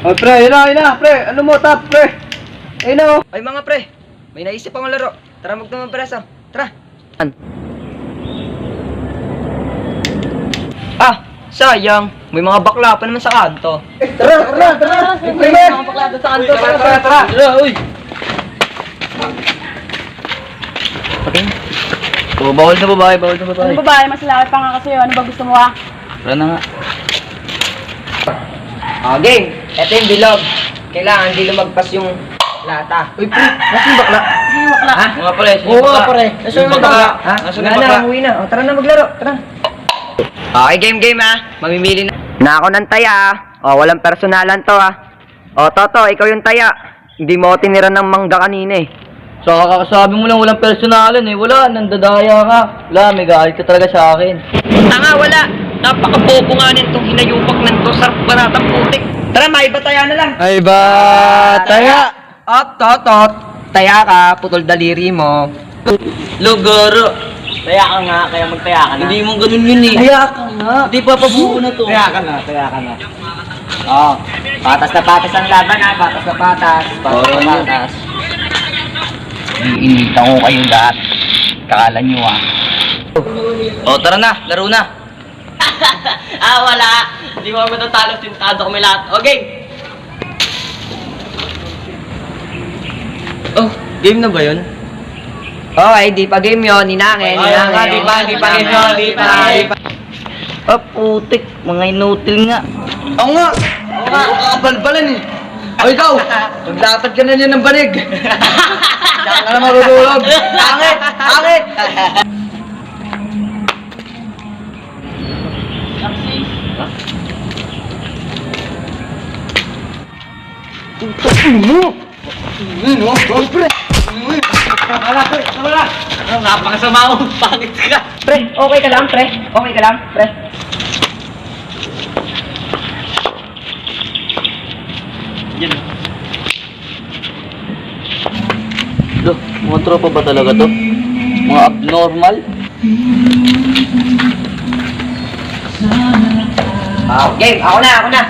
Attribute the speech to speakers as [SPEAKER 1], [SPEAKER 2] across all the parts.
[SPEAKER 1] Oh, pre, yun na, pre. Ano mo, tap, pre? Ayun na, oh.
[SPEAKER 2] Ay mga pre, may naisip akong laro. Tara magtumang preso. Tara. Ah, sayang. May mga bakla pa naman sa kanto.
[SPEAKER 1] Tara.
[SPEAKER 2] May mga bakla doon sa kanto. Tara.
[SPEAKER 1] Uy.
[SPEAKER 2] Okay. Oh, bawal na babae.
[SPEAKER 3] Ano babae, mas lalaki pa nga kasi yun. Ano ba gusto mo
[SPEAKER 2] Tara na nga. Game. Ito yung bilog. Kailangan di lumagpas yung lata.
[SPEAKER 1] Uy, pre, nasa yung bakla?
[SPEAKER 2] Ha? Mga pre.
[SPEAKER 1] Oo nga, pre. Nasa yung bakla?
[SPEAKER 2] Ha? Wala na, umuwi na. O, tara na maglaro. Tara. Okay, game ha. Mamimili na. Na ako ng taya. O, walang personalan to ha. O, Toto, ikaw yung taya. Hindi mo ako tinira ng mangga kanina eh.
[SPEAKER 1] So, kakasabi mo lang walang personalan eh. Wala, nandadaya ka. Wala, may galit ka talaga sa akin.
[SPEAKER 2] Tanga, wala. Napaka-bobo nga nitong hinayupak ng to. Sarap baratang putik. Tara, maibataya na lang.
[SPEAKER 1] Ay ba, taya?
[SPEAKER 2] Op, Totot. Taya ka, putol daliri mo.
[SPEAKER 1] Lugoro.
[SPEAKER 3] Taya ka nga, kaya magtaya ka na.
[SPEAKER 1] Hindi mo ganun yun eh.
[SPEAKER 3] Taya ka nga.
[SPEAKER 1] Hindi pa pabuo na to.
[SPEAKER 3] Taya ka na.
[SPEAKER 2] Oh, patas na patas ang laban ha. Patas na patas. Patas na patas. Iinitan ko kayong lahat. Kakala nyo ah.
[SPEAKER 1] O, tara na, laro na.
[SPEAKER 3] Wala. Hindi mo matatalo, tintado ko may lahat. Okay.
[SPEAKER 1] Oh, game na ba yun?
[SPEAKER 2] Okay, di pa game yun. Ninangin.
[SPEAKER 1] Di pa. Ah, putik. Mga inutil nga. Oo nga. Kakapalpalan eh. O ikaw, maglatad ka na niya ng banig. Diyan ka na marululog. Angit.
[SPEAKER 3] Napakasama mo. Pangit ka.
[SPEAKER 2] Pre, okay ka lang, pre? Okay ka lang, pre?
[SPEAKER 1] Loh, mga tropa ba talaga to? Mga abnormal?
[SPEAKER 2] Game, ako na.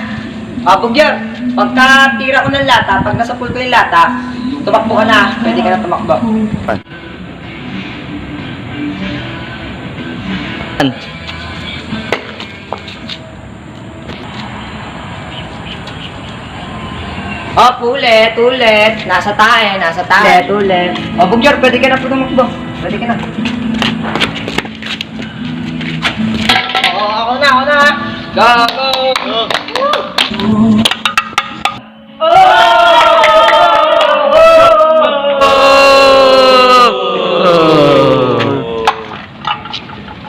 [SPEAKER 2] Bugyar, pagka tira ko ng lata, pag nasa pool ko yung lata, tumakbo ka na, pwede ka na tumakbo. Ulit. Nasa tae. Ulit. Bugyar, pwede ka na po tumakbo. Pwede ka na. Ako na. Go!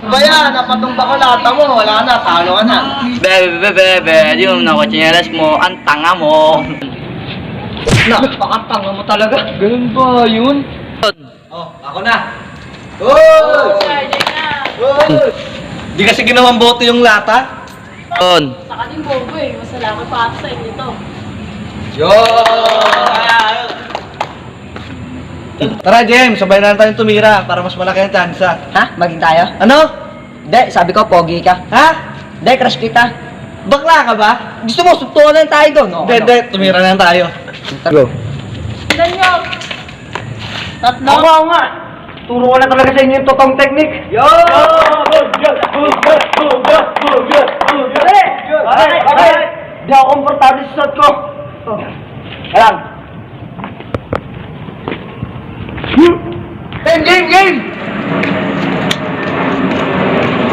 [SPEAKER 1] Baya, napatumba ko lata mo. Wala na, talo ka na. Bebe, yung nakotsinyelas mo, ang tanga mo.
[SPEAKER 2] Napakatanga mo talaga.
[SPEAKER 1] Ganun ba yun?
[SPEAKER 3] Oh, ako na.
[SPEAKER 1] Di kasi ginawang boto yung lata?
[SPEAKER 3] Sa kating bobo eh. Mas lalaki pa ako sa inyo to.
[SPEAKER 1] Tara, James, sabay na lang tayong tumira para mas malaki ang tsansa.
[SPEAKER 2] Ha? Maging tayo?
[SPEAKER 1] Ano?
[SPEAKER 2] Hindi, sabi ko, pogi ka.
[SPEAKER 1] Ha?
[SPEAKER 2] Hindi, crush kita.
[SPEAKER 1] Bakla ka ba?
[SPEAKER 2] Gusto mo, suntukan na tayo doon. No?
[SPEAKER 1] Hindi, tumira na lang tayo. Go.
[SPEAKER 3] Ilan nyo? Tatlo?
[SPEAKER 2] Oo nga. Turo ko na talaga sa inyo yung totoong technique. Di ako komportable sa suot ko. Alam. Game!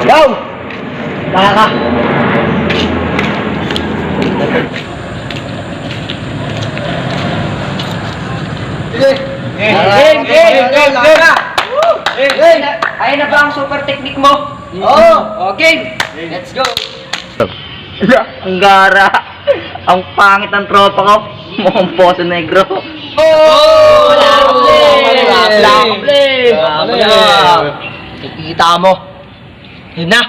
[SPEAKER 2] Go! Taka. Game! Ayun na ba ang super technique mo?
[SPEAKER 1] Oo.
[SPEAKER 2] Okay, let's go.
[SPEAKER 1] Ang gara. Ang pangit ng tropa ko. Mukhang Poso Negro.
[SPEAKER 2] Wala akong blame.
[SPEAKER 1] Kikita mo. Yun na.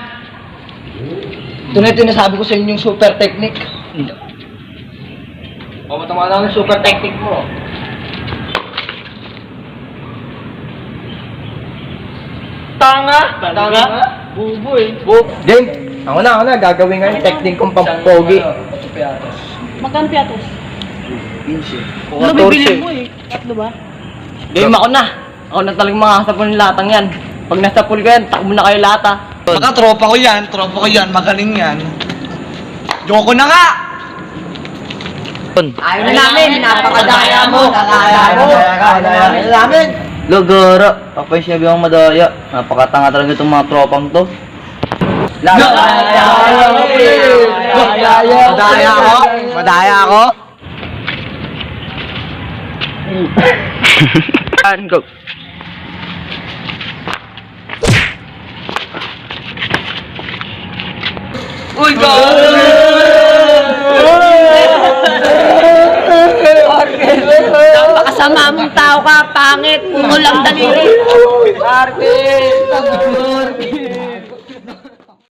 [SPEAKER 1] Ito na yung tinasabi ko sa inyo yung super technique. Matama lang yung super technique mo. Tanga?
[SPEAKER 3] Bubo eh.
[SPEAKER 1] Game, ako na, gagawin nga yung technique kong pampogi.
[SPEAKER 4] Magkano piatos?
[SPEAKER 1] 15.
[SPEAKER 4] Ano bibili mo eh? Tatlo ba?
[SPEAKER 3] Game ako na. Ako na talagang makakasapul ng latang yan. Pag nasapul ko yan, takbo na kayo lahat ah.
[SPEAKER 1] Baka tropa ko yan, magaling yan. Yoko na nga!
[SPEAKER 2] Ayaw na namin, napakadaya mo.
[SPEAKER 1] Ayaw namin! Lugara, ako yung sinabi ang madaya. Napakatanga talaga itong mga tropang to.
[SPEAKER 2] Madaya ako. Go.
[SPEAKER 1] Uy, go!
[SPEAKER 4] Napakasama mong tao ka, pangit, puro lang daliri.
[SPEAKER 1] Arke!